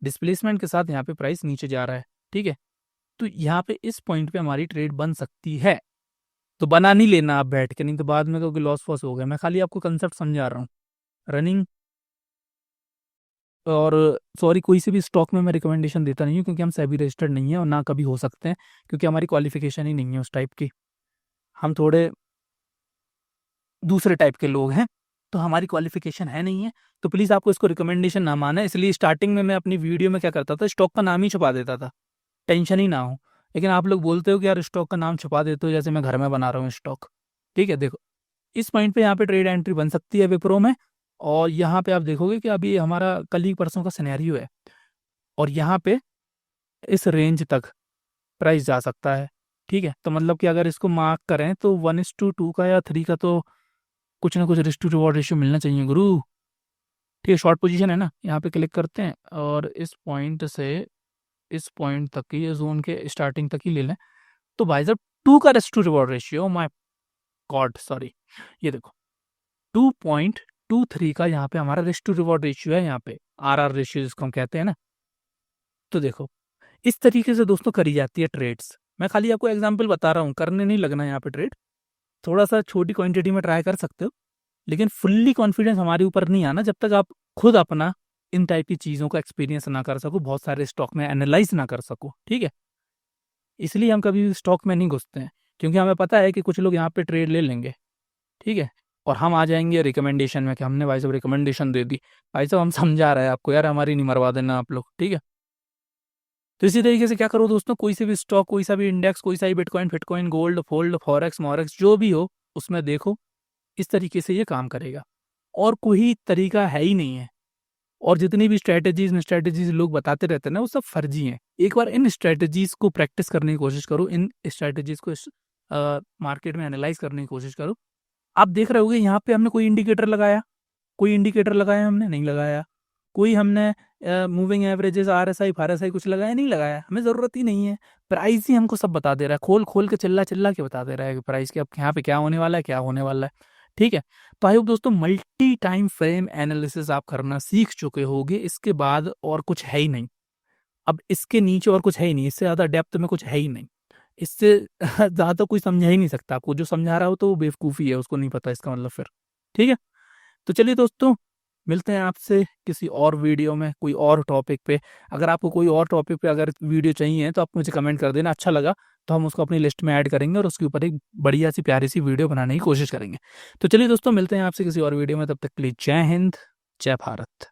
डिस्प्लेसमेंट के साथ यहाँ पे प्राइस नीचे जा रहा है। ठीक है, तो यहाँ पे इस पॉइंट पे हमारी ट्रेड बन सकती है, तो बना नहीं लेना आप बैठ के, नहीं तो बाद में क्योंकि लॉस फॉस हो गया। मैं खाली आपको कंसेप्ट समझा रहा हूँ। रनिंग और सॉरी, कोई से भी स्टॉक में मैं रिकमेंडेशन देता नहीं हूँ क्योंकि हम सेबी रजिस्टर्ड नहीं है और ना कभी हो सकते हैं क्योंकि हमारी क्वालिफिकेशन ही नहीं है उस टाइप की, हम थोड़े दूसरे टाइप के लोग हैं, तो हमारी क्वालिफिकेशन है नहीं है। तो प्लीज़ आपको इसको रिकमेंडेशन ना माना। इसलिए स्टार्टिंग में मैं अपनी वीडियो में क्या करता था, स्टॉक का नाम ही छुपा देता था, टेंशन ही ना हो। लेकिन आप लोग बोलते हो कि यार स्टॉक का नाम छुपा देते हो, जैसे मैं घर में बना रहा हूँ स्टॉक। ठीक है, देखो इस पॉइंट पे यहाँ पे ट्रेड एंट्री बन सकती है विप्रो में और यहाँ पे आप देखोगे कि अभी हमारा कल ही परसों का सिनेरियो है और यहाँ पे इस रेंज तक प्राइस जा सकता है। ठीक है, तो मतलब कि अगर इसको मार्क करें तो 1:2 का या 3 का तो कुछ ना कुछ रिस्क टू रिवॉर्ड रेशियो मिलना चाहिए गुरु। ठीक है, शॉर्ट पोजीशन है ना, यहाँ पे क्लिक करते हैं और इस पॉइंट से इस पॉइंट तक की, ये जोन के स्टार्टिंग तक ही ले लें, तो भाई साहब 2 का risk to reward ratio, my God sorry, ये देखो 2.23 का यहाँ पे हमारा रिस्क टू रिवॉर्ड रेशियो है, यहाँ पे RR रेशियो जिसको हम कहते हैं ना। तो देखो इस तरीके से दोस्तों करी जाती है ट्रेड्स। मैं खाली आपको एग्जांपल बता रहा हूँ, करने नहीं लगना यहाँ पे ट्रेड, थोड़ा सा छोटी क्वांटिटी में ट्राई कर सकते हो, लेकिन फुल्ली कॉन्फिडेंस हमारे ऊपर नहीं आना जब तक आप खुद अपना इन टाइप की चीज़ों का एक्सपीरियंस ना कर सको, बहुत सारे स्टॉक में एनालाइज ना कर सको। ठीक है, इसलिए हम कभी भी स्टॉक में नहीं घुसते हैं क्योंकि हमें पता है कि कुछ लोग यहाँ पे ट्रेड ले लेंगे। ठीक है, और हम आ जाएंगे रिकमेंडेशन में कि हमने भाई साहब रिकमेंडेशन दे दी, भाई साहब हम समझा रहे हैं आपको यार, हमारी नहीं मरवा देना आप लोग। ठीक है, तो इसी तरीके से क्या करो दोस्तों, कोई से भी स्टॉक, कोई सा भी इंडेक्स, कोई सा भी बिटकॉइन, फिटकॉइन, गोल्ड, फोल्ड, फॉरेक्स, मॉरेक्स जो भी हो उसमें देखो, इस तरीके से ये काम करेगा और कोई तरीका है ही नहीं है। और जितनी भी स्ट्रैटेजीज लोग बताते रहते हैं ना, वो सब फर्जी हैं। एक बार इन स्ट्रैटेजीज को प्रैक्टिस करने की कोशिश करो, इन स्ट्रैटेजीज को मार्केट में एनालाइज करने की कोशिश करो। आप देख रहे होगे यहाँ पे हमने कोई इंडिकेटर लगाया, कोई इंडिकेटर लगाया हमने नहीं लगाया, कोई हमने मूविंग एवरेजेस, RSI फारएसआई कुछ लगाया नहीं लगाया, हमें ज़रूरत ही नहीं है। प्राइस ही हमको सब बता दे रहा है, खोल खोल के चिल्ला चिल्ला के बता दे रहा है कि प्राइस के अब यहाँ पे क्या होने वाला है, क्या होने वाला है। ठीक है, तो आई होप दोस्तों मल्टी टाइम फ्रेम एनालिसिस आप करना सीख चुके होगे, इसके बाद और कुछ है ही नहीं। अब इसके नीचे और कुछ है ही नहीं, इससे ज़्यादा डेप्थ में कुछ है ही नहीं, इससे ज़्यादा कोई समझा ही नहीं सकता आपको। जो समझा रहा हो तो वो बेवकूफ़ी है, उसको नहीं पता इसका मतलब फिर। ठीक है, तो चलिए दोस्तों मिलते हैं आपसे किसी और वीडियो में कोई और टॉपिक पे। अगर आपको कोई और टॉपिक पे अगर वीडियो चाहिए तो आप मुझे कमेंट कर देना, अच्छा लगा तो हम उसको अपनी लिस्ट में ऐड करेंगे और उसके ऊपर एक बढ़िया सी प्यारी सी वीडियो बनाने की कोशिश करेंगे। तो चलिए दोस्तों मिलते हैं आपसे किसी और वीडियो में, तब तक के लिए जय हिंद, जय भारत।